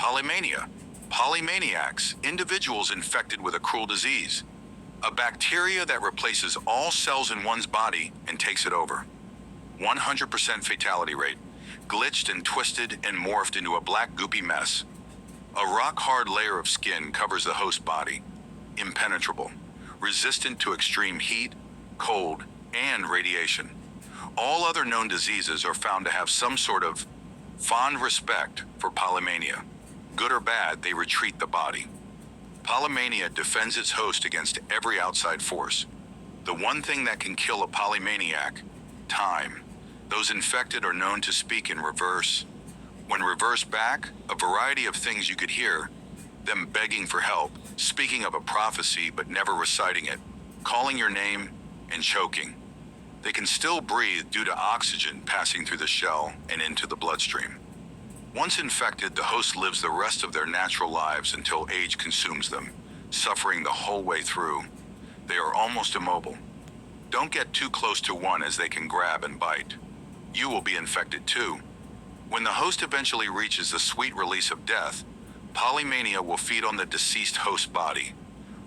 Polymania. Polymaniacs, individuals infected with a cruel disease. A bacteria that replaces all cells in one's body and takes it over. 100% fatality rate. Glitched and twisted and morphed into a black goopy mess. A rock-hard layer of skin covers the host body. Impenetrable. Resistant to extreme heat, cold, and radiation. All other known diseases are found to have some sort of fond respect for Polymania. Good or bad, they retreat the body. Polymania defends its host against every outside force. The one thing that can kill a polymaniac: time. Those infected are known to speak in reverse. When reversed back, a variety of things you could hear: them begging for help, speaking of a prophecy but never reciting it, calling your name, and choking. They can still breathe due to oxygen passing through the shell and into the bloodstream. Once infected, the host lives the rest of their natural lives until age consumes them, suffering the whole way through. They are almost immobile. Don't get too close to one, as they can grab and bite. You will be infected too. When the host eventually reaches the sweet release of death, Polymania will feed on the deceased host body.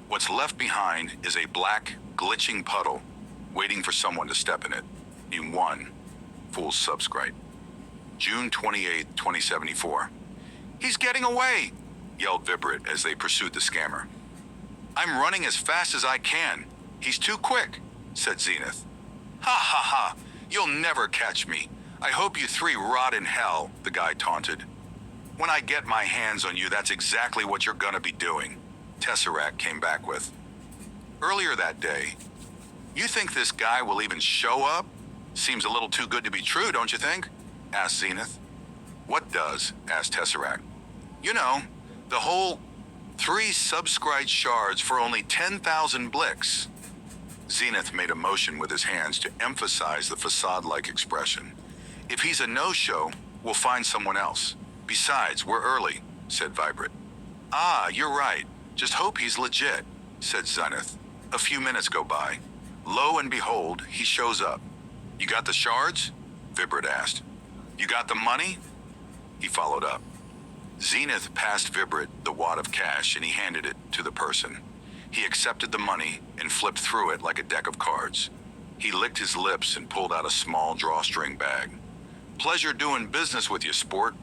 What's left behind is a black, glitching puddle, waiting for someone to step in it. In one full subscribe. June 28, 2074. "He's getting away!" yelled Vibrit as they pursued the scammer. "I'm running as fast as I can. He's too quick," said Zenith. "Ha ha ha, you'll never catch me. I hope you three rot in hell," the guy taunted. "When I get my hands on you, that's exactly what you're gonna be doing," Tesseract came back with. Earlier that day, "You think this guy will even show up? Seems a little too good to be true, don't you think?" asked Zenith. "What does?" asked Tesseract. "You know, the whole 3 subscribed shards for only 10,000 blicks." Zenith made a motion with his hands to emphasize the facade-like expression. "If he's a no-show, we'll find someone else. Besides, we're early," said Vibrit. "Ah, you're right. Just hope he's legit," said Zenith. A few minutes go by. Lo and behold, he shows up. "You got the shards?" Vibrit asked. "You got the money?" He followed up. Zenith passed Vibrit the wad of cash and he handed it to the person. He accepted the money and flipped through it like a deck of cards. He licked his lips and pulled out a small drawstring bag. "Pleasure doing business with you, sport."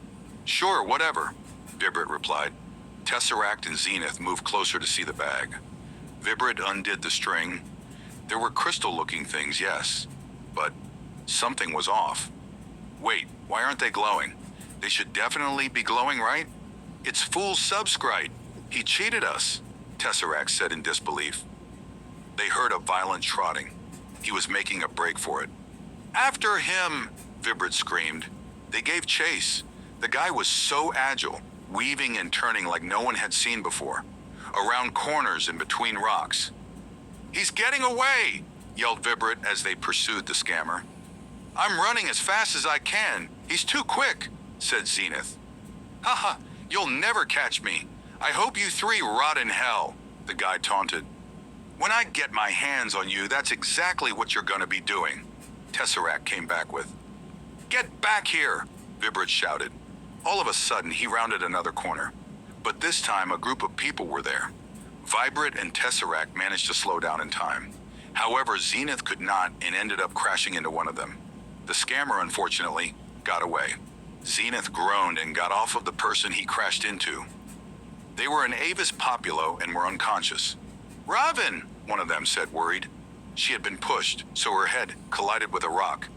"Sure, whatever," Vibrit replied. Tesseract and Zenith moved closer to see the bag. Vibrit undid the string. There were crystal-looking things, yes, but something was off. "Wait, why aren't they glowing? They should definitely be glowing, right?" "It's full subscribe. He cheated us," Tesseract said in disbelief. They heard a violent trotting. He was making a break for it. "After him!" Vibrit screamed. They gave chase. The guy was so agile, weaving and turning like no one had seen before, around corners and between rocks. "He's getting away!" yelled Vibrit as they pursued the scammer. "I'm running as fast as I can. He's too quick," said Zenith. "Haha, you'll never catch me. I hope you three rot in hell," the guy taunted. "When I get my hands on you, that's exactly what you're gonna be doing," Tesseract came back with. "Get back here," Vibrit shouted. All of a sudden, he rounded another corner. But this time, a group of people were there. Vibrit and Tesseract managed to slow down in time. However, Zenith could not and ended up crashing into one of them. The scammer, unfortunately, got away. Zenith groaned and got off of the person he crashed into. They were an Avis Populo and were unconscious. "Robin," one of them said, worried. She had been pushed, so her head collided with a rock.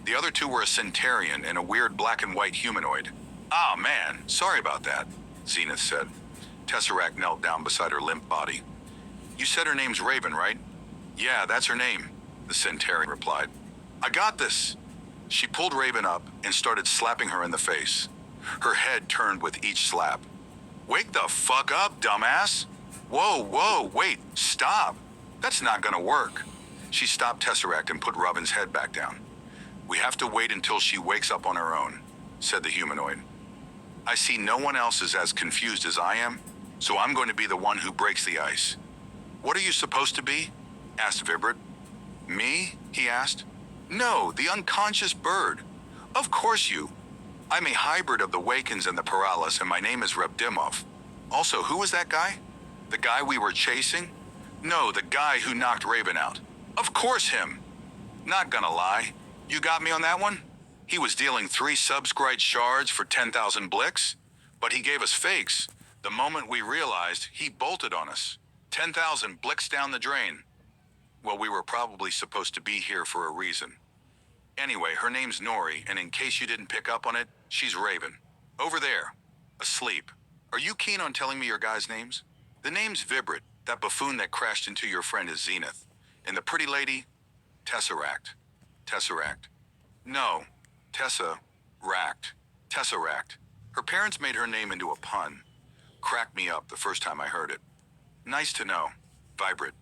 The other two were a Centurion and a weird black and white humanoid. "Ah, man, sorry about that," Zenith said. Tesseract knelt down beside her limp body. "You said her name's Raven, right?" "Yeah, that's her name," the Centurion replied. "I got this." She pulled Raven up and started slapping her in the face. Her head turned with each slap. "Wake the fuck up, dumbass!" Whoa, wait, stop! That's not gonna work." She stopped Tesseract and put Robin's head back down. "We have to wait until she wakes up on her own," said the humanoid. "I see no one else is as confused as I am, so I'm going to be the one who breaks the ice." "What are you supposed to be?" asked Vibrit. "Me?" he asked. "No, the unconscious bird. Of course you." I'm a hybrid of the Wakens and the Paralis, and my name is Reb Dimov. Also, who was that guy? The guy we were chasing? No, the guy who knocked Raven out. Of course him. Not gonna lie. You got me on that one? He was dealing 3 subscrite shards for 10,000 blicks, but he gave us fakes. The moment we realized, he bolted on us. 10,000 blicks down the drain. Well, we were probably supposed to be here for a reason. Anyway, her name's Nori, and in case you didn't pick up on it, she's Raven. Over there. Asleep. Are you keen on telling me your guys' names? The name's Vibrit. That buffoon that crashed into your friend is Zenith. And the pretty lady? Tesseract. Tesseract. No. Tesseract. Tesseract. Her parents made her name into a pun. Cracked me up the first time I heard it. Nice to know. Vibrit.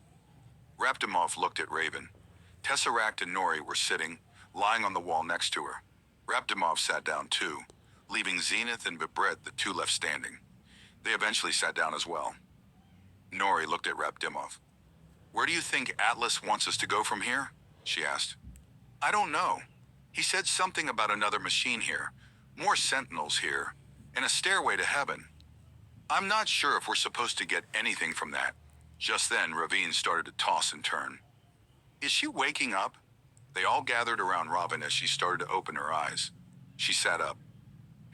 Raptimov looked at Raven. Tesseract and Nori were sitting, lying on the wall next to her. Raptimov sat down too, leaving Zenith and Vibrit, the 2 left standing. They eventually sat down as well. Nori looked at Raptimov. Where do you think Atlas wants us to go from here? She asked. I don't know. He said something about another machine here, more sentinels here, and a stairway to heaven. I'm not sure if we're supposed to get anything from that. Just then, Ravine started to toss and turn. Is she waking up? They all gathered around Robin as she started to open her eyes. She sat up.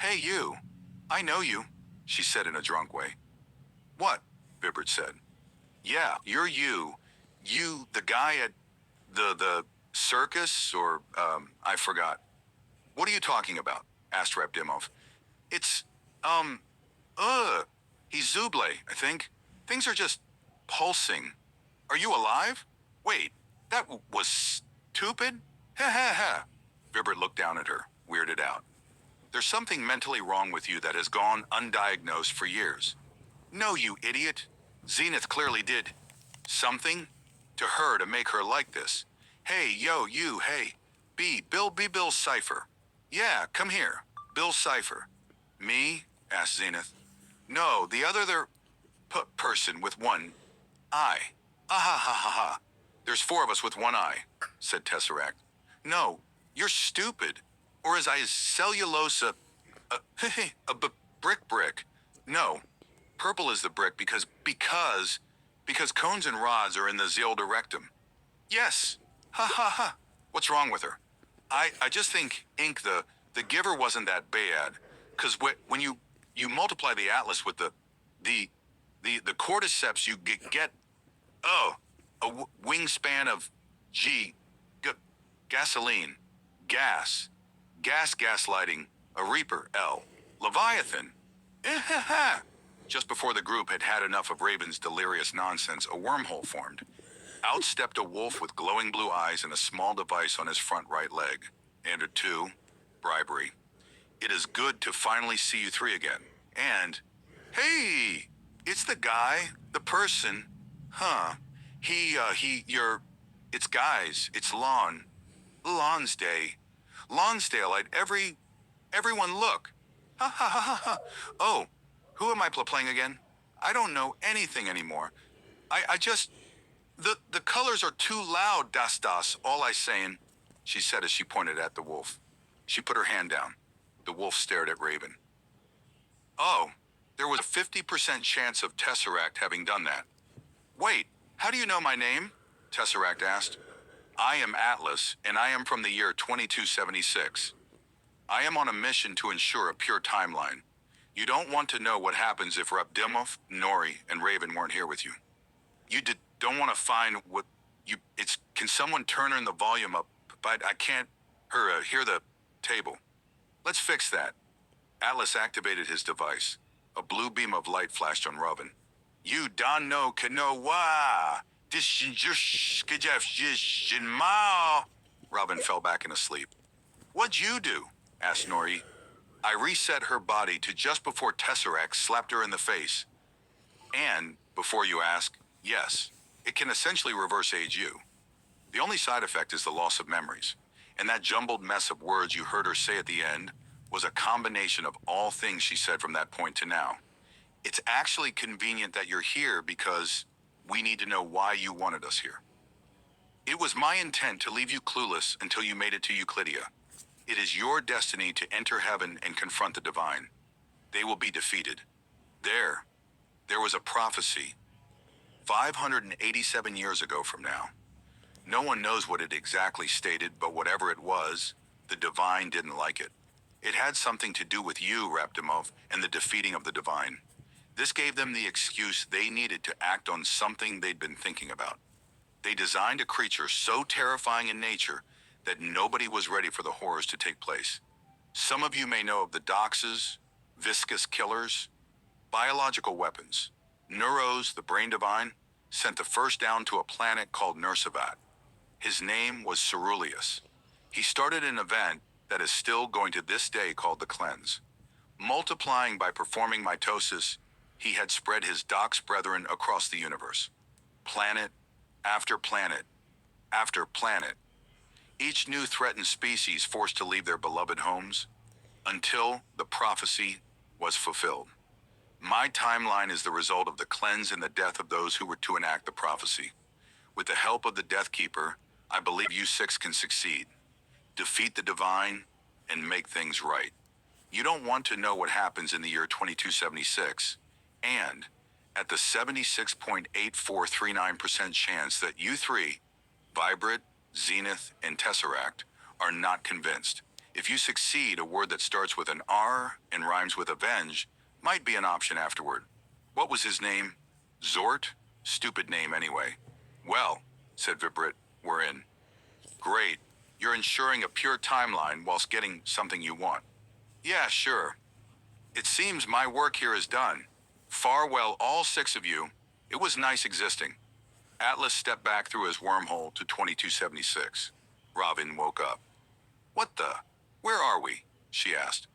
Hey, you. I know you, she said in a drunk way. What? Vibert said. Yeah, you're you. You, the guy at the circus, or, I forgot. What are you talking about? Asked Repdimov. It's, he's Zuble, I think. Things are just pulsing. Are you alive? Wait, that was stupid? Ha ha ha. Vibert looked down at her, weirded out. There's something mentally wrong with you that has gone undiagnosed for years. No, you idiot. Zenith clearly did something to her to make her like this. Hey, yo, you, hey. Bill Cipher. Yeah, come here. Bill Cipher. Me? Asked Zenith. No, the other person with one eye. Ah ha ha ha ha. There's 4 of us with one eye, said Tesseract. No, you're stupid. Or is I cellulose a brick? No, purple is the brick because cones and rods are in the Zilda rectum. Yes, ha ha ha. What's wrong with her? I just think Ink the giver wasn't that bad, cause when you multiply the atlas with the cordyceps, you get a wingspan of gasoline, gaslighting, a reaper, L, Leviathan. Just before the group had enough of Raven's delirious nonsense, a wormhole formed. Out stepped a wolf with glowing blue eyes and a small device on his front right leg. And 2, bribery. It is good to finally see you 3 again. And, hey, it's the guy, the person, huh? It's guys, it's Lonsdale. Lonsdale, everyone look. Ha ha ha ha ha. Oh, who am I playing again? I don't know anything anymore. I just, the colors are too loud, das, all I saying, she said as she pointed at the wolf. She put her hand down. The wolf stared at Raven. Oh, there was a 50% chance of Tesseract having done that. Wait, how do you know my name? Tesseract asked. I am Atlas, and I am from the year 2276. I am on a mission to ensure a pure timeline. You don't want to know what happens if Repdimov, Nori, and Raven weren't here with you. You don't want to find what can someone turn the volume up, but I can't hear the table. Let's fix that. Atlas activated his device. A blue beam of light flashed on Robin. You don't know why. Robin fell back in a sleep. What'd you do? Asked Nori. I reset her body to just before Tesseract slapped her in the face. And, before you ask, yes, it can essentially reverse age you. The only side effect is the loss of memories. And that jumbled mess of words you heard her say at the end was a combination of all things she said from that point to now. It's actually convenient that you're here because we need to know why you wanted us here. It was my intent to leave you clueless until you made it to Euclidia. It is your destiny to enter heaven and confront the divine. They will be defeated. There was a prophecy 587 years ago from now. No one knows what it exactly stated, but whatever it was, the divine didn't like it. It had something to do with you, Raptimov, and the defeating of the divine. This gave them the excuse they needed to act on something they'd been thinking about. They designed a creature so terrifying in nature that nobody was ready for the horrors to take place. Some of you may know of the doxes, viscous killers, biological weapons. Neuros, the brain divine, sent the first down to a planet called Nursavat. His name was Ceruleus. He started an event that is still going to this day called the Cleanse. Multiplying by performing mitosis, he had spread his dox brethren across the universe. Planet after planet after planet. Each new threatened species forced to leave their beloved homes until the prophecy was fulfilled. My timeline is the result of the cleanse and the death of those who were to enact the prophecy. With the help of the Death Keeper, I believe you six can succeed. Defeat the divine and make things right. You don't want to know what happens in the year 2276, and at the 76.8439% chance that you three, Vibrid, Zenith, and Tesseract, are not convinced. If you succeed, a word that starts with an R and rhymes with avenge might be an option afterward. What was his name? Zort? Stupid name anyway. Well, said Vibrit, we're in. Great. You're ensuring a pure timeline whilst getting something you want. Yeah, sure. It seems my work here is done. Farewell, all six of you. It was nice existing. Atlas stepped back through his wormhole to 2276. Robin woke up. What the? Where are we? She asked.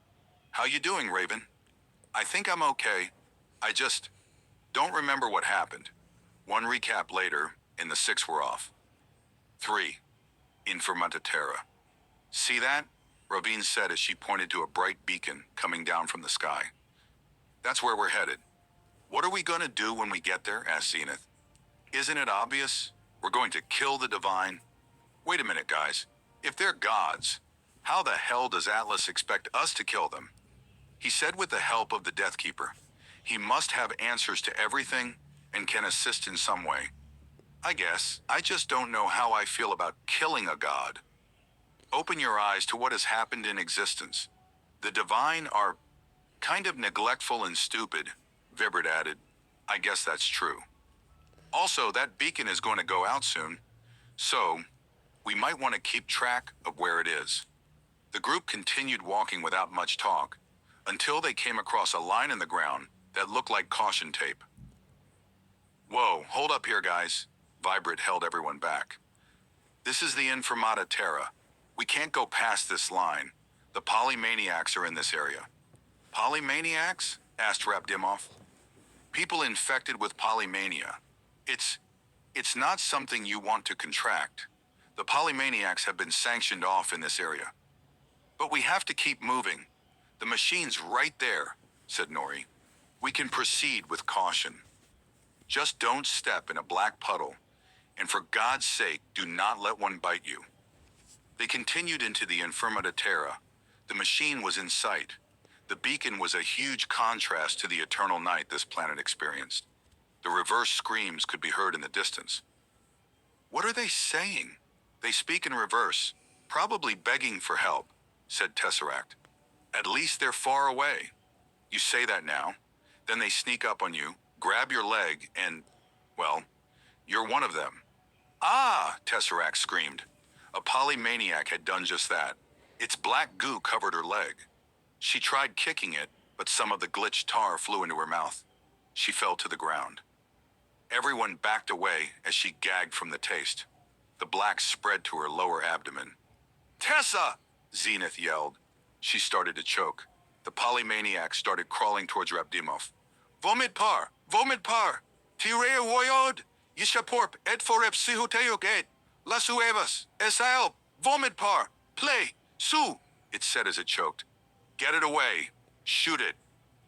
How you doing, Raven? I think I'm okay. I just don't remember what happened. One recap later, and the six were off. 3. Informanta Terra. See that? Ravine said as she pointed to a bright beacon coming down from the sky. That's where we're headed. What are we going to do when we get there? Asked Zenith. Isn't it obvious? We're going to kill the divine. Wait a minute, guys. If they're gods, how the hell does Atlas expect us to kill them? He said with the help of the Death Keeper. He must have answers to everything and can assist in some way. I guess I just don't know how I feel about killing a god. Open your eyes to what has happened in existence. The divine are kind of neglectful and stupid, Vibert added. I guess that's true. Also, that beacon is going to go out soon, so we might want to keep track of where it is. The group continued walking without much talk until they came across a line in the ground that looked like caution tape. Whoa, hold up here, guys. Vibrit held everyone back. This is the Informata Terra. We can't go past this line. The Polymaniacs are in this area. Polymaniacs? Asked Rapdimov. People infected with polymania. It's not something you want to contract. The Polymaniacs have been sanctioned off in this area. But we have to keep moving. The machine's right there, said Nori. We can proceed with caution. Just don't step in a black puddle, and for God's sake, do not let one bite you. They continued into the Infirmita Terra. The machine was in sight. The beacon was a huge contrast to the eternal night this planet experienced. The reverse screams could be heard in the distance. What are they saying? They speak in reverse, probably begging for help, said Tesseract. At least they're far away. You say that now, then they sneak up on you, grab your leg, and, well, you're one of them. Ah, Tesseract screamed. A polymaniac had done just that. Its black goo covered her leg. She tried kicking it, but some of the glitched tar flew into her mouth. She fell to the ground. Everyone backed away as she gagged from the taste. The black spread to her lower abdomen. Tessa! Zenith yelled. She started to choke. The polymaniac started crawling towards Rabdimov. Vomit par! Vomit par! Tire voyod! Yishaporp et forep sihuteyuk et! Lasuevas! Esael! Vomit par! Play! Su! It said as it choked. Get it away! Shoot it!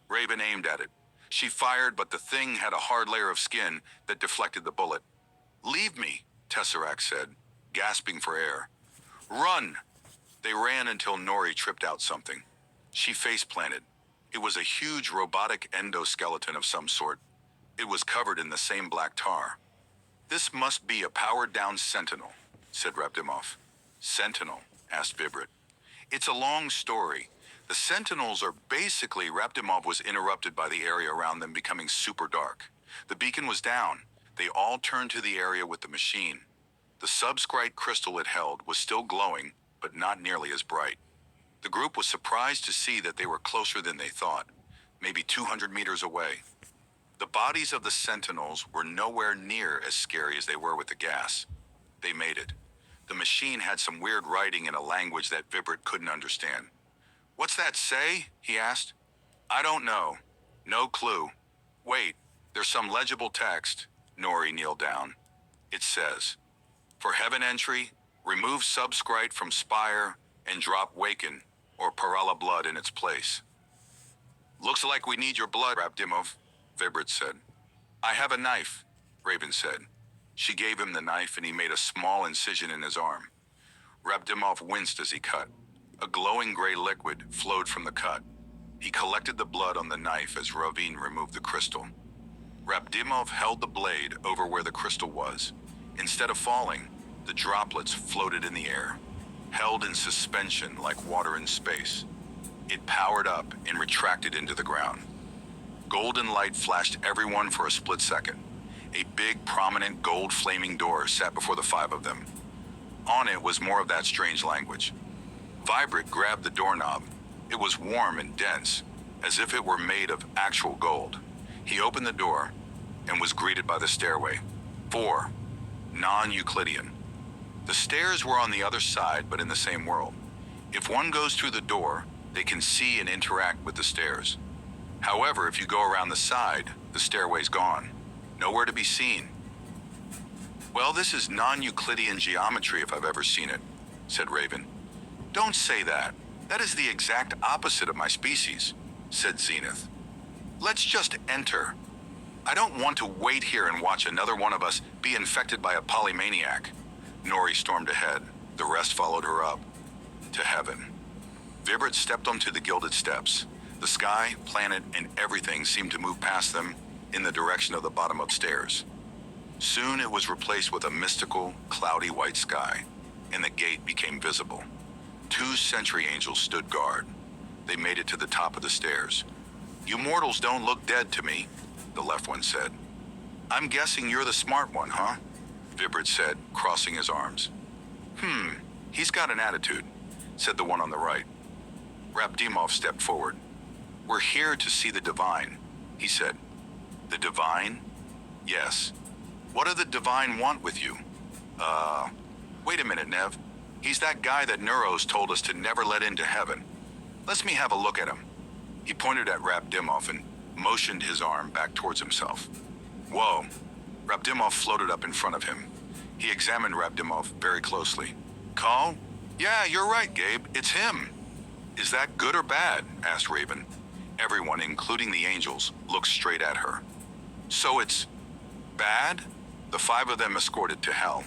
Raven aimed at it. She fired, but the thing had a hard layer of skin that deflected the bullet. Leave me, Tesseract said, gasping for air. Run! They ran until Nori tripped out something. She face-planted. It was a huge robotic endoskeleton of some sort. It was covered in the same black tar. "This must be a powered-down Sentinel," said Rabdimov. "Sentinel?" asked Vibrit. "It's a long story. The Sentinels are basically..." Rabdimov was interrupted by the area around them becoming super dark. The beacon was down. They all turned to the area with the machine. The subscrite crystal it held was still glowing, but not nearly as bright. The group was surprised to see that they were closer than they thought, maybe 200 meters away. The bodies of the Sentinels were nowhere near as scary as they were with the gas. They made it. The machine had some weird writing in a language that Vibrit couldn't understand. "What's that say?" he asked. "I don't know. No clue. Wait, there's some legible text." Nori kneeled down. "It says, for heaven entry, remove subscrite from spire and drop Waken or Parala blood in its place." "Looks like we need your blood, Rabdimov," Vibrit said. "I have a knife," Raven said. She gave him the knife and he made a small incision in his arm. Rabdimov winced as he cut. A glowing gray liquid flowed from the cut. He collected the blood on the knife as Ravine removed the crystal. Rabdimov held the blade over where the crystal was. Instead of falling, the droplets floated in the air, held in suspension like water in space. It powered up and retracted into the ground. Golden light flashed everyone for a split second. A big, prominent gold flaming door sat before the five of them. On it was more of that strange language. Vibrit grabbed the doorknob. It was warm and dense, as if it were made of actual gold. He opened the door and was greeted by the stairway. 4. Non-Euclidean. The stairs were on the other side, but in the same world. If one goes through the door, they can see and interact with the stairs. However, if you go around the side, the stairway's gone. Nowhere to be seen. "Well, this is non-Euclidean geometry if I've ever seen it," said Raven. "Don't say that. That is the exact opposite of my species," said Zenith. "Let's just enter. I don't want to wait here and watch another one of us be infected by a polymaniac." Nori stormed ahead. The rest followed her up. To heaven. Vibrit stepped onto the gilded steps. The sky, planet, and everything seemed to move past them in the direction of the bottom upstairs. Soon it was replaced with a mystical, cloudy white sky, and the gate became visible. 2 sentry angels stood guard. They made it to the top of the stairs. "You mortals don't look dead to me," the left one said. "I'm guessing you're the smart one, huh?" Vibrit said, crossing his arms. He's got an attitude," said the one on the right. Rabdimov stepped forward. "We're here to see the Divine," he said. "The Divine?" "Yes. What do the Divine want with you?" Wait a minute, Nev. He's that guy that Neuros told us to never let into heaven. Let me have a look at him." He pointed at Rabdimov and motioned his arm back towards himself. "Whoa." Rabdimov floated up in front of him. He examined Rabdimov very closely. "Call? Yeah, you're right, Gabe. It's him." "Is that good or bad?" asked Raven. Everyone, including the angels, looked straight at her. "So it's bad?" The 5 of them escorted to hell.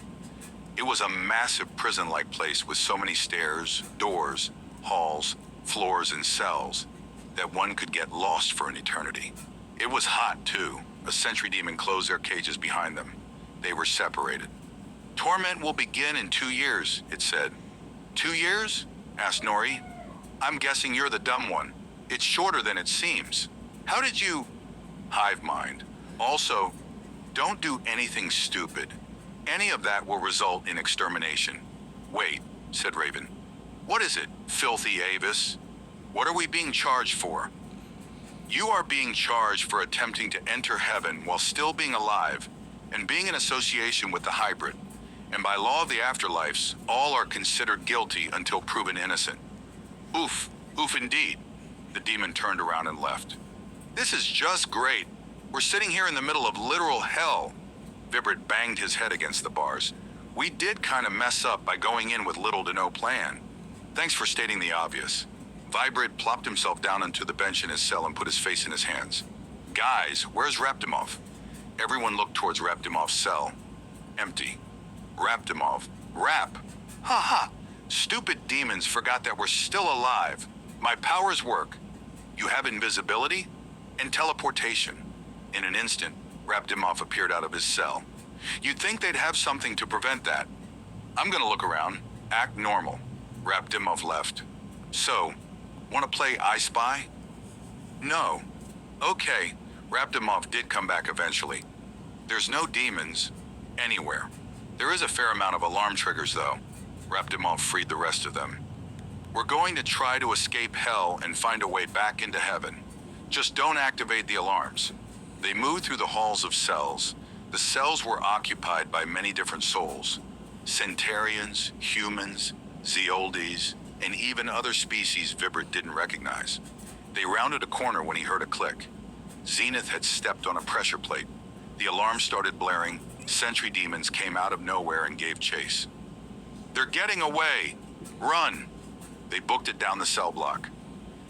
It was a massive prison-like place with so many stairs, doors, halls, floors, and cells that one could get lost for an eternity. It was hot, too. A sentry demon closed their cages behind them. They were separated. "Torment will begin in 2 years, it said." 2 years? asked Nori. "I'm guessing you're the dumb one. It's shorter than it seems. How did you..." "Hive mind. Also, don't do anything stupid. Any of that will result in extermination." "Wait," said Raven. "What is it, filthy Avis? What are we being charged for?" "You are being charged for attempting to enter heaven while still being alive and being in association with the hybrid. And by law of the afterlives, all are considered guilty until proven innocent." "Oof, oof indeed." The demon turned around and left. "This is just great. We're sitting here in the middle of literal hell." Vibrit banged his head against the bars. "We did kind of mess up by going in with little to no plan. Thanks for stating the obvious." Vibrit plopped himself down onto the bench in his cell and put his face in his hands. "Guys, where's Rabdimov?" Everyone looked towards Rabdimov's cell. Empty. Rabdimov. "Rap! Ha ha! Stupid demons forgot that we're still alive. My powers work. You have invisibility and teleportation. In an instant, Rabdimov appeared out of his cell. You'd think they'd have something to prevent that. I'm gonna look around. Act normal. Rabdimov left. So, wanna play I Spy? No. Okay, Rabdimov did come back eventually. There's no demons anywhere. There is a fair amount of alarm triggers though. Rabdimov freed the rest of them. We're going to try to escape hell and find a way back into heaven. Just don't activate the alarms. They moved through the halls of cells. The cells were occupied by many different souls. Centaurians, humans, Zeoldes, and even other species Vibrit didn't recognize. They rounded a corner when he heard a click. Zenith had stepped on a pressure plate. The alarm started blaring. Sentry demons came out of nowhere and gave chase. They're getting away! Run! They booked it down the cell block.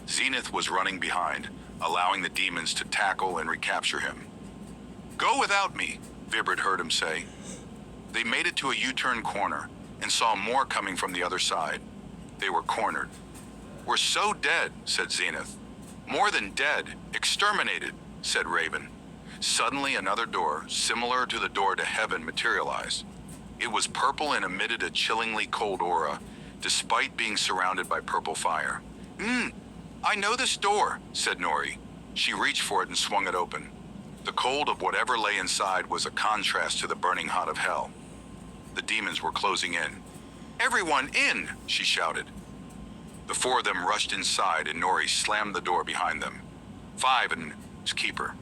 Zenith was running behind, allowing the demons to tackle and recapture him. Go without me, Vibrit heard him say. They made it to a U-turn corner and saw more coming from the other side. They were cornered. We're so dead, said Zenith. More than dead, exterminated, said Raven. Suddenly another door, similar to the door to heaven, materialized. It was purple and emitted a chillingly cold aura, despite being surrounded by purple fire. I know this door, said Nori. She reached for it and swung it open. The cold of whatever lay inside was a contrast to the burning hot of hell. The demons were closing in. Everyone in, she shouted. The four of them rushed inside and Nori slammed the door behind them. 5 and keeper.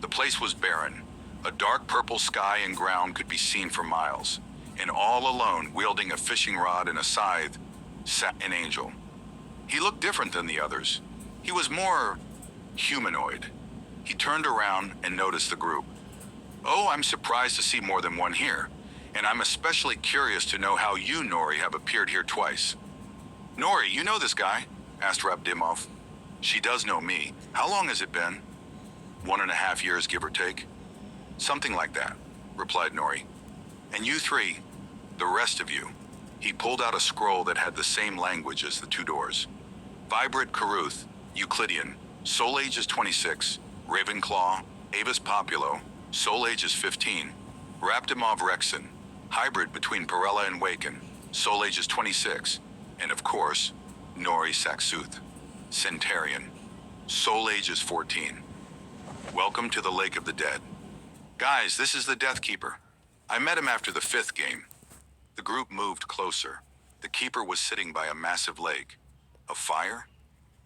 The place was barren. A dark purple sky and ground could be seen for miles. And all alone, wielding a fishing rod and a scythe, sat an angel. He looked different than the others. He was more humanoid. He turned around and noticed the group. Oh, I'm surprised to see more than one here. And I'm especially curious to know how you, Nori, have appeared here twice. Nori, you know this guy? Asked Rabdimov. She does know me. How long has it been? 1.5 years, give or take. Something like that, replied Nori. And you three, the rest of you. He pulled out a scroll that had the same language as the two doors. Vibrit Karuth, Euclidean, soul age is 26, Ravenclaw, Avis Populo, soul age is 15, Rabdimov Rexon, hybrid between Perella and Waken, soul age is 26, and of course, Nori Saxuth, Centaurian, soul age is 14. Welcome to the Lake of the Dead. Guys, this is the Death Keeper. I met him after the 5th game. The group moved closer. The Keeper was sitting by a massive lake. A fire?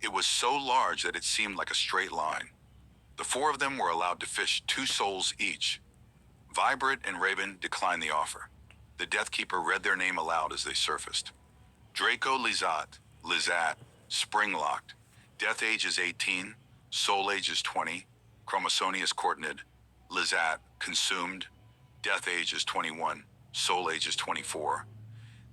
It was so large that it seemed like a straight line. The 4 of them were allowed to fish 2 souls each. Vibrit and Raven declined the offer. The Death Keeper read their name aloud as they surfaced. Draco Lizat, Springlocked. Death age is 18, soul age is 20, Chromosonius Courtnid, Lizat, Consumed. Death age is 21, soul age is 24.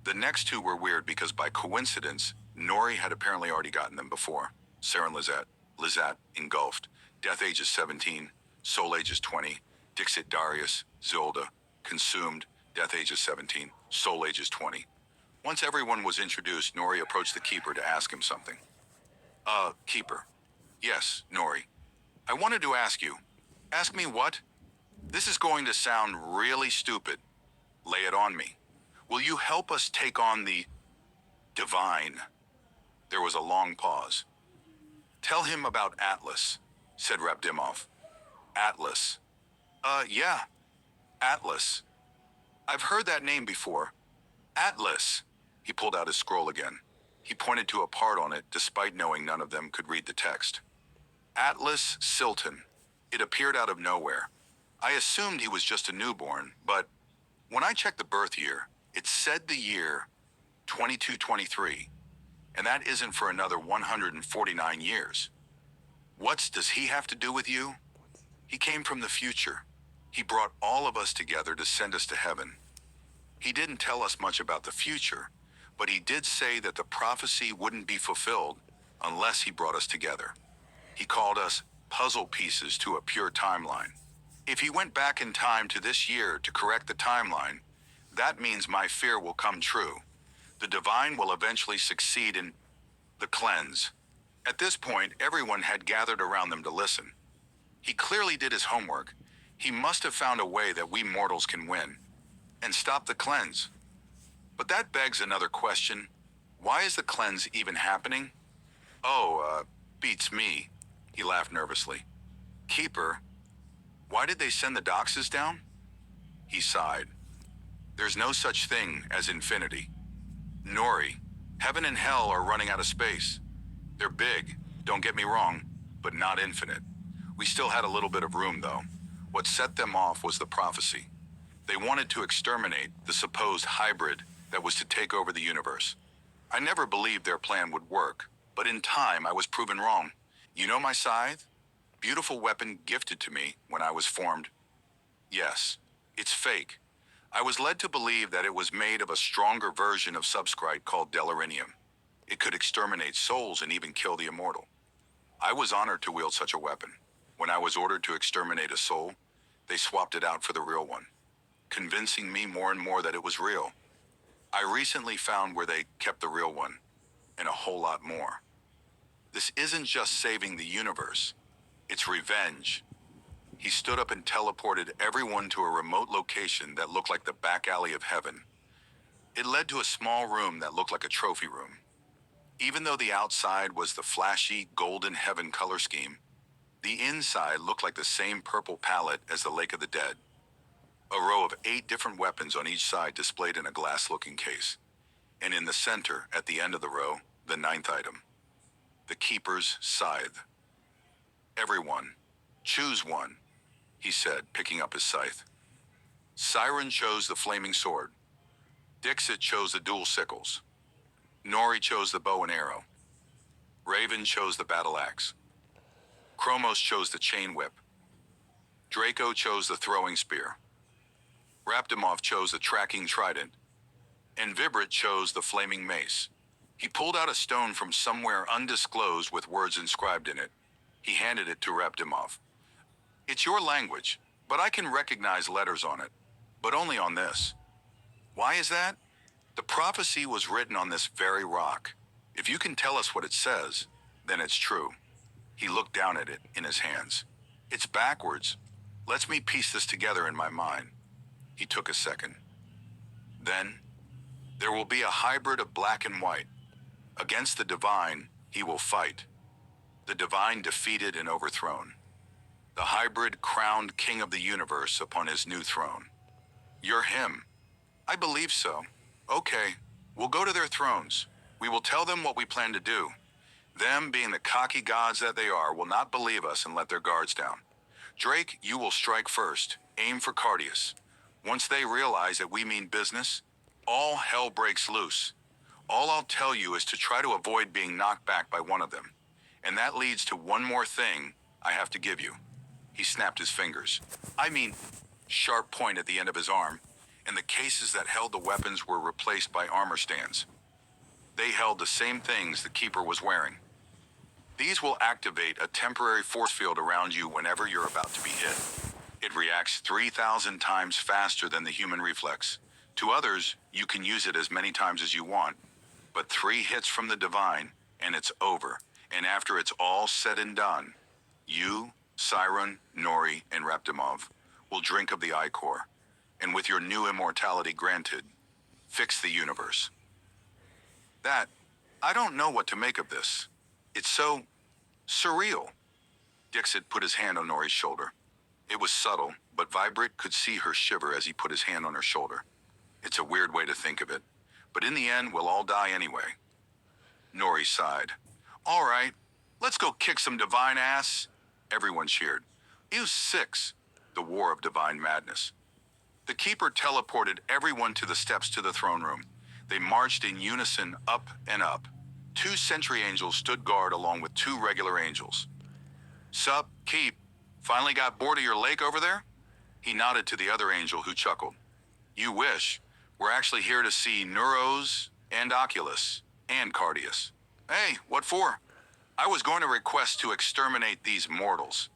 The next 2 were weird because by coincidence, Nori had apparently already gotten them before. Sarah and Lizat, Engulfed. Death age is 17, soul age is 20. Dixit Darius, Zolda, Consumed. Death age is 17, soul age is 20. Once everyone was introduced, Nori approached the Keeper to ask him something. Keeper. Yes, Nori. I wanted to ask you. Ask me what? This is going to sound really stupid. Lay it on me. Will you help us take on the divine? There was a long pause. Tell him about Atlas, said Rabdimov. Atlas. Yeah. Atlas. I've heard that name before. Atlas. He pulled out his scroll again. He pointed to a part on it, despite knowing none of them could read the text. Atlas Silton. It appeared out of nowhere. I assumed he was just a newborn, but when I checked the birth year, it said the year 2223, and that isn't for another 149 years. What does he have to do with you? He came from the future. He brought all of us together to send us to heaven. He didn't tell us much about the future, but he did say that the prophecy wouldn't be fulfilled unless he brought us together. He called us puzzle pieces to a pure timeline. If he went back in time to this year to correct the timeline, that means my fear will come true. The divine will eventually succeed in the cleanse. At this point, everyone had gathered around them to listen. He clearly did his homework. He must have found a way that we mortals can win and stop the cleanse. But that begs another question. Why is the cleanse even happening? Beats me. He laughed nervously. Keeper, why did they send the doxes down? He sighed. There's no such thing as infinity. Nori, heaven and hell are running out of space. They're big, don't get me wrong, but not infinite. We still had a little bit of room though. What set them off was the prophecy. They wanted to exterminate the supposed hybrid that was to take over the universe. I never believed their plan would work, but in time I was proven wrong. You know my scythe? Beautiful weapon gifted to me when I was formed. Yes, it's fake. I was led to believe that it was made of a stronger version of subscrite called delirinium. It could exterminate souls and even kill the immortal. I was honored to wield such a weapon. When I was ordered to exterminate a soul, they swapped it out for the real one, convincing me more and more that it was real. I recently found where they kept the real one, and a whole lot more. This isn't just saving the universe, it's revenge. He stood up and teleported everyone to a remote location that looked like the back alley of heaven. It led to a small room that looked like a trophy room. Even though the outside was the flashy golden heaven color scheme, the inside looked like the same purple palette as the Lake of the Dead. A row of 8 different weapons on each side displayed in a glass-looking case. And in the center, at the end of the row, the 9th item. The Keeper's Scythe. Everyone, choose one, he said, picking up his scythe. Siren chose the flaming sword. Dixit chose the dual sickles. Nori chose the bow and arrow. Raven chose the battle axe. Chromos chose the chain whip. Draco chose the throwing spear. Raptimov chose the tracking trident. And Vibrit chose the flaming mace. He pulled out a stone from somewhere undisclosed with words inscribed in it. He handed it to Raptimov. It's your language, but I can recognize letters on it, but only on this. Why is that? The prophecy was written on this very rock. If you can tell us what it says, then it's true. He looked down at it in his hands. It's backwards. Let me piece this together in my mind. He took a second. Then, there will be a hybrid of black and white. Against the divine, he will fight. The divine defeated and overthrown. The hybrid crowned king of the universe upon his new throne. You're him. I believe so. Okay, we'll go to their thrones. We will tell them what we plan to do. Them, being the cocky gods that they are, will not believe us and let their guards down. Drake, you will strike first. Aim for Cardius. Once they realize that we mean business, all hell breaks loose. All I'll tell you is to try to avoid being knocked back by one of them. And that leads to one more thing I have to give you. He snapped his fingers. Sharp point at the end of his arm, and the cases that held the weapons were replaced by armor stands. They held the same things the Keeper was wearing. These will activate a temporary force field around you whenever you're about to be hit. It reacts 3,000 times faster than the human reflex. To others, you can use it as many times as you want, but 3 hits from the divine, and it's over. And after it's all said and done, you, Siren, Nori, and Raptimov will drink of the Ichor, and with your new immortality granted, fix the universe. I don't know what to make of this. It's so surreal. Dixit put his hand on Nori's shoulder. It was subtle, but Vibrit could see her shiver as he put his hand on her shoulder. It's a weird way to think of it, but in the end, we'll all die anyway. Nori sighed. All right, let's go kick some divine ass. Everyone cheered. Use 6, the war of divine madness. The Keeper teleported everyone to the steps to the throne room. They marched in unison up and up. 2 sentry angels stood guard along with 2 regular angels. Sup, Keep? Finally got bored of your lake over there? He nodded to the other angel, who chuckled. You wish. We're actually here to see Neuros and Oculus and Cardius. Hey, what for? I was going to request to exterminate these mortals.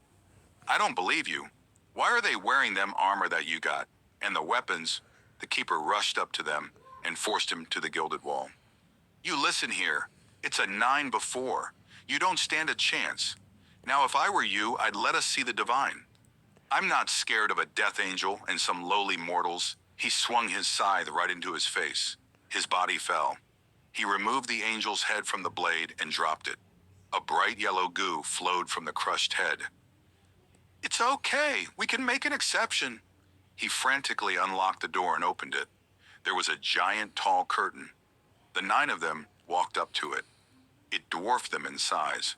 I don't believe you. Why are they wearing them armor that you got? And the weapons? The Keeper rushed up to them, and forced him to the gilded wall. You listen here. It's a 9 before. You don't stand a chance. Now if I were you, I'd let us see the divine. I'm not scared of a death angel and some lowly mortals. He swung his scythe right into his face. His body fell. He removed the angel's head from the blade and dropped it. A bright yellow goo flowed from the crushed head. It's okay, we can make an exception. He frantically unlocked the door and opened it. There was a giant tall curtain. The 9 of them walked up to it. It dwarfed them in size.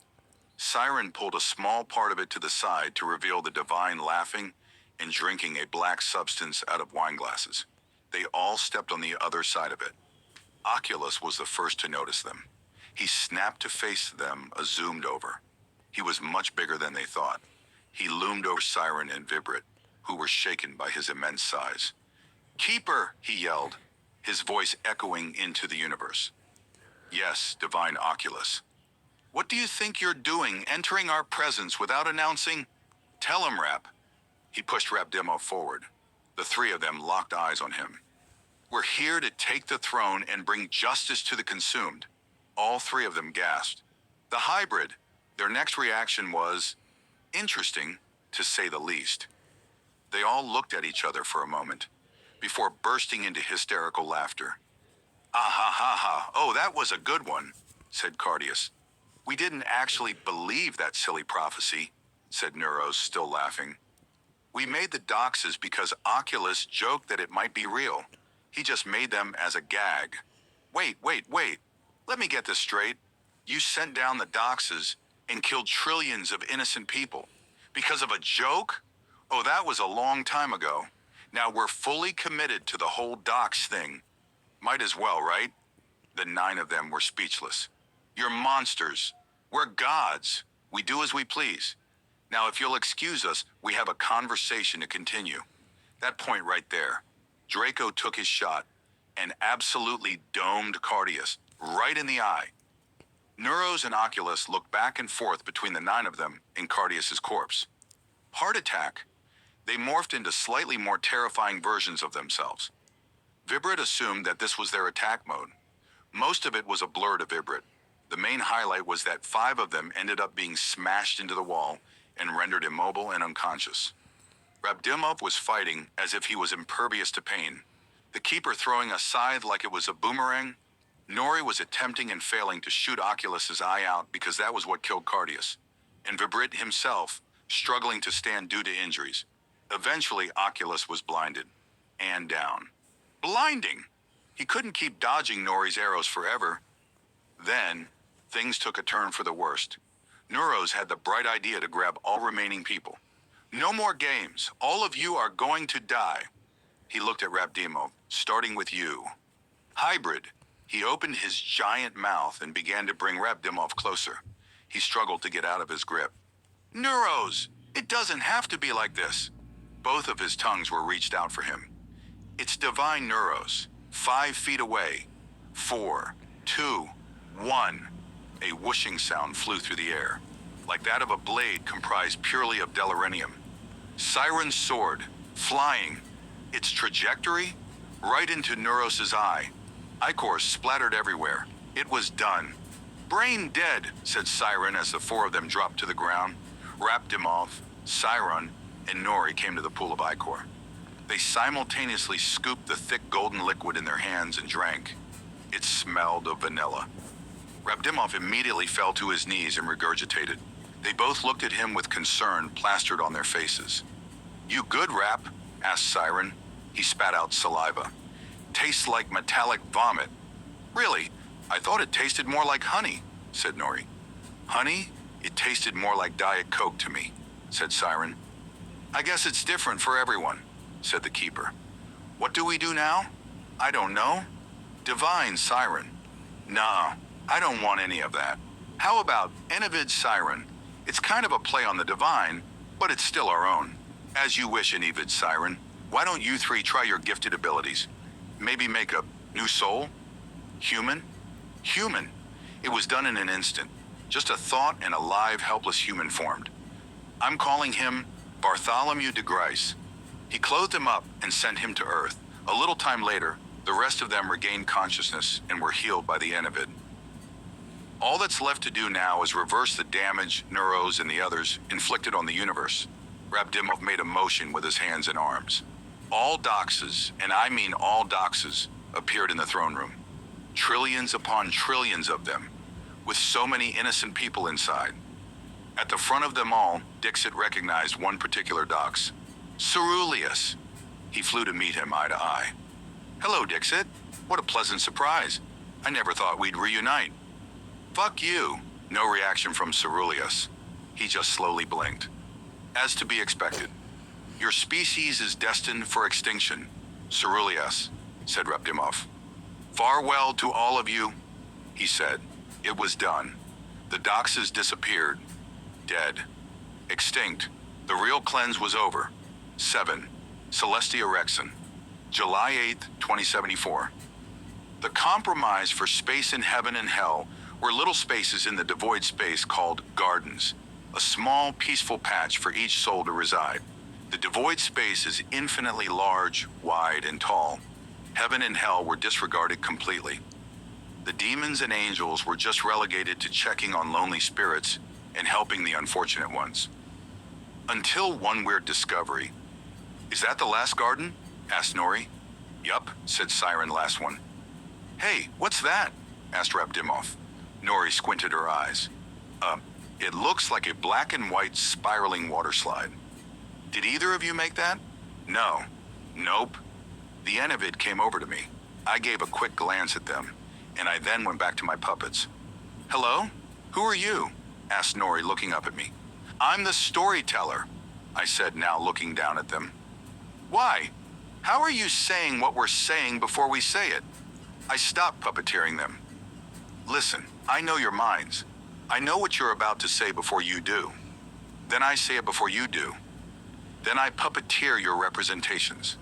Siren pulled a small part of it to the side to reveal the divine laughing and drinking a black substance out of wine glasses. They all stepped on the other side of it. Oculus was the first to notice them. He snapped to face them, zoomed over. He was much bigger than they thought. He loomed over Siren and Vibrit, who were shaken by his immense size. "Keeper," he yelled, his voice echoing into the universe. "Yes, divine Oculus. What do you think you're doing, entering our presence without announcing? Tell him, Rap." He pushed Rapdimo forward. The 3 of them locked eyes on him. "We're here to take the throne and bring justice to the consumed." All 3 of them gasped. The hybrid, their next reaction was interesting, to say the least. They all looked at each other for a moment, before bursting into hysterical laughter. "Ah ha ha ha, oh that was a good one," said Cardius. "We didn't actually believe that silly prophecy," said Neuros, still laughing. "We made the doxes because Oculus joked that it might be real. He just made them as a gag." Wait. Let me get this straight. You sent down the doxes and killed trillions of innocent people because of a joke? Oh, that was a long time ago. Now we're fully committed to the whole dox thing. Might as well, right? The 9 of them were speechless. "You're monsters. We're gods. We do as we please. Now if you'll excuse us, we have a conversation to continue." That point right there. Draco took his shot and absolutely domed Cardius right in the eye. Neuros and Oculus looked back and forth between the 9 of them and Cardius's corpse. Heart attack. They morphed into slightly more terrifying versions of themselves. Vibrit assumed that this was their attack mode. Most of it was a blur to Vibrit. The main highlight was that 5 of them ended up being smashed into the wall and rendered immobile and unconscious. Rabdimov was fighting as if he was impervious to pain. The keeper throwing a scythe like it was a boomerang. Nori was attempting and failing to shoot Oculus's eye out because that was what killed Cardius. And Vibrit himself, struggling to stand due to injuries. Eventually, Oculus was blinded. And down. Blinding! He couldn't keep dodging Nori's arrows forever. Then, things took a turn for the worst. Neuros had the bright idea to grab all remaining people. "No more games. All of you are going to die." He looked at Rabdimo, starting with you. Hybrid. He opened his giant mouth and began to bring Rabdimov closer. He struggled to get out of his grip. "Neuros, it doesn't have to be like this." Both of his tongues were reached out for him. "It's divine Neuros. 5 feet away. 4, 2, 1. A whooshing sound flew through the air, like that of a blade comprised purely of delirinium. Siren's sword, flying. Its trajectory? Right into Neuros's eye. Ichor splattered everywhere. It was done. "Brain dead," said Siren as the 4 of them dropped to the ground. Rapdimov, Siren, and Nori came to the pool of Ichor. They simultaneously scooped the thick golden liquid in their hands and drank. It smelled of vanilla. Rabdimov immediately fell to his knees and regurgitated. They both looked at him with concern plastered on their faces. "You good, Rap?" asked Siren. He spat out saliva. "Tastes like metallic vomit." "Really? I thought it tasted more like honey," said Nori. "Honey? It tasted more like Diet Coke to me," said Siren. "I guess it's different for everyone," said the keeper. "What do we do now?" "I don't know." "Divine Siren." "Nah, I don't want any of that. How about Enovid Siren? It's kind of a play on the divine, but it's still our own." "As you wish, Enovid Siren. Why don't you 3 try your gifted abilities? Maybe make a new soul? Human? Human. It was done in an instant. Just a thought and a live, helpless human formed. I'm calling him Bartholomew de Grice. He clothed him up and sent him to Earth. A little time later, The rest of them regained consciousness and were healed by the end of it. All that's left to do now is reverse the damage Neuros and the others inflicted on the universe. Rabdimov made a motion with his hands and arms. All doxes, and I mean all doxes, appeared in the throne room. Trillions upon trillions of them, with so many innocent people inside. At the front of them all, Dixit recognized one particular dox. Ceruleus. He flew to meet him eye to eye. Hello, Dixit. What a pleasant surprise. I never thought we'd reunite. Fuck you. No reaction from Ceruleus. He just slowly blinked. As to be expected. Your species is destined for extinction, Ceruleus, said Rabdimov. Farewell to all of you, he said. It was done. The doxes disappeared. Dead. Extinct. The real cleanse was over. 7. Celestia Rexon. July 8th, 2074. The compromise for space in heaven and hell were little spaces in the devoid space called gardens, a small, peaceful patch for each soul to reside. The devoid space is infinitely large, wide, and tall. Heaven and hell were disregarded completely. The demons and angels were just relegated to checking on lonely spirits and helping the unfortunate ones. Until one weird discovery. Is that the last garden? Asked Nori. Yup, said Siren last one. Hey, what's that? Asked Rabdimov. Nori squinted her eyes. It looks like a black and white spiraling water slide. Did either of you make that? No. Nope. The end of it came over to me. I gave a quick glance at them, and I then went back to my puppets. Hello? Who are you? Asked Nori, looking up at me. I'm the storyteller, I said, now looking down at them. Why? How are you saying what we're saying before we say it? I stopped puppeteering them. Listen, I know your minds. I know what you're about to say before you do. Then I say it before you do. Then I puppeteer your representations.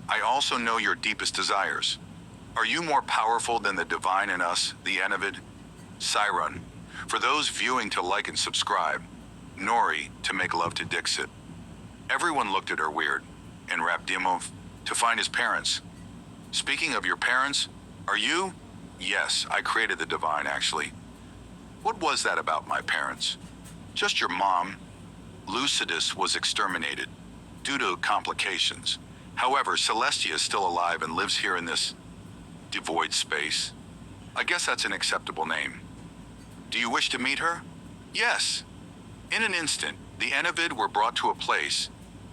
I also know your deepest desires. Are you more powerful than the divine in us, the Enovid? Siren, for those viewing to like and subscribe. Nori, to make love to Dixit. Everyone looked at her weird, and Rabdimov, to find his parents. Speaking of your parents, are you? Yes, I created the divine, actually. What was that about my parents? Just your mom. Lucidus was exterminated due to complications. However, Celestia is still alive and lives here in this devoid space. I guess that's an acceptable name. Do you wish to meet her? Yes. In an instant, the Enovid were brought to a place,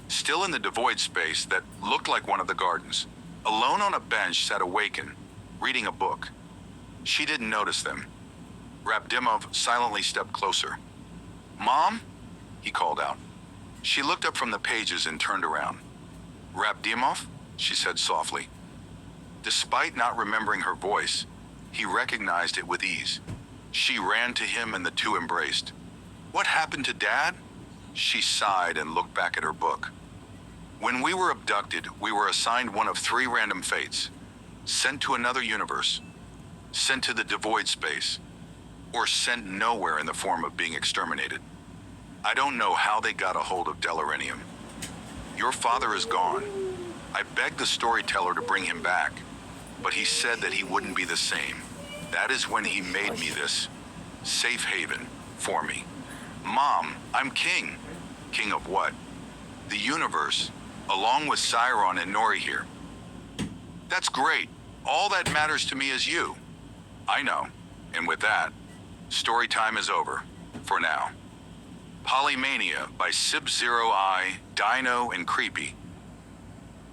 still in the devoid space, that looked like one of the gardens. Alone on a bench sat Awaken, reading a book. She didn't notice them. Rabdimov silently stepped closer. Mom? He called out. She looked up from the pages and turned around. Rabdimov? She said softly. Despite not remembering her voice, he recognized it with ease. She ran to him and the two embraced. What happened to Dad? She sighed and looked back at her book. When we were abducted, we were assigned one of 3 random fates. Sent to another universe, sent to the devoid space, or sent nowhere in the form of being exterminated. I don't know how they got a hold of Delorinium. Your father is gone. I begged the storyteller to bring him back, but he said that he wouldn't be the same. That is when he made me this safe haven for me. Mom, I'm king. King of what? The universe, along with Siron and Nori here. That's great. All that matters to me is you. I know. And with that, story time is over. For now. Polymania by Sub-Zero I, DINO&CreepY.